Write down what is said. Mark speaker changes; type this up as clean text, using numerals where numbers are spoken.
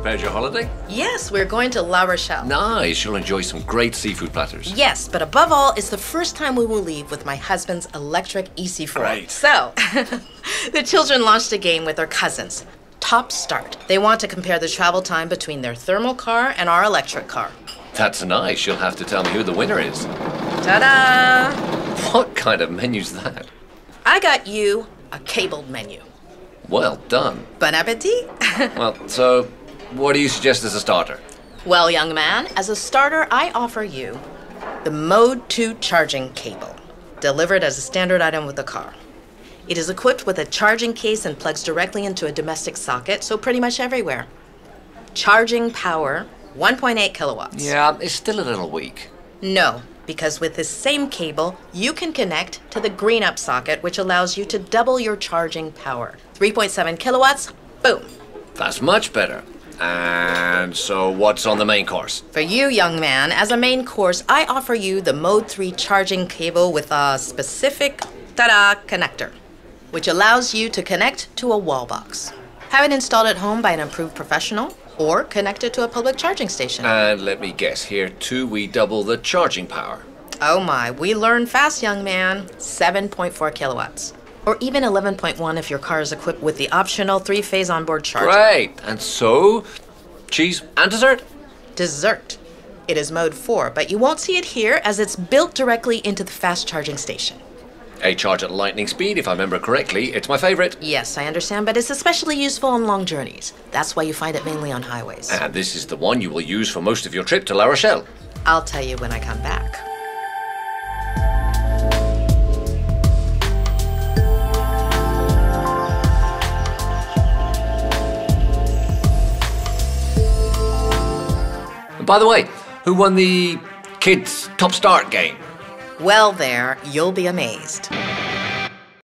Speaker 1: prepared your holiday?
Speaker 2: Yes, we're going to La Rochelle.
Speaker 1: Nice. You'll enjoy some great seafood platters.
Speaker 2: Yes, but above all, it's the first time we will leave with my husband's electric EC4.
Speaker 1: Great.
Speaker 2: So, the children launched a game with their cousins. Top Start. They want to compare the travel time between their thermal car and our electric car.
Speaker 1: That's nice. You'll have to tell me who the winner is.
Speaker 2: Ta-da!
Speaker 1: What kind of menu's that?
Speaker 2: I got you a cabled menu.
Speaker 1: Well done.
Speaker 2: Bon appetit!
Speaker 1: Well, so what do you suggest as a starter?
Speaker 2: Well, young man, as a starter, I offer you the Mode 2 charging cable, delivered as a standard item with the car. It is equipped with a charging case and plugs directly into a domestic socket, so pretty much everywhere. Charging power, 1.8 kilowatts.
Speaker 1: Yeah, it's still a little weak.
Speaker 2: No, because with this same cable, you can connect to the Green Up socket, which allows you to double your charging power. 3.7 kilowatts, boom.
Speaker 1: That's much better. And so what's on the main course?
Speaker 2: For you, young man, as a main course, I offer you the Mode 3 charging cable with a specific, connector, which allows you to connect to a wall box. Have it installed at home by an approved professional, or connect it to a public charging station.
Speaker 1: And let me guess, here too we double the charging power.
Speaker 2: Oh my, we learn fast, young man. 7.4 kilowatts. Or even 11.1 if your car is equipped with the optional 3-phase onboard charger.
Speaker 1: Great. And so, cheese and dessert?
Speaker 2: Dessert. It is Mode 4, but you won't see it here as it's built directly into the fast charging station.
Speaker 1: A charge at lightning speed, if I remember correctly. It's my favorite.
Speaker 2: Yes, I understand, but it's especially useful on long journeys. That's why you find it mainly on highways.
Speaker 1: And this is the one you will use for most of your trip to La Rochelle.
Speaker 2: I'll tell you when I come back.
Speaker 1: And by the way, who won the Kids Top Start game?
Speaker 2: Well there, you'll be amazed.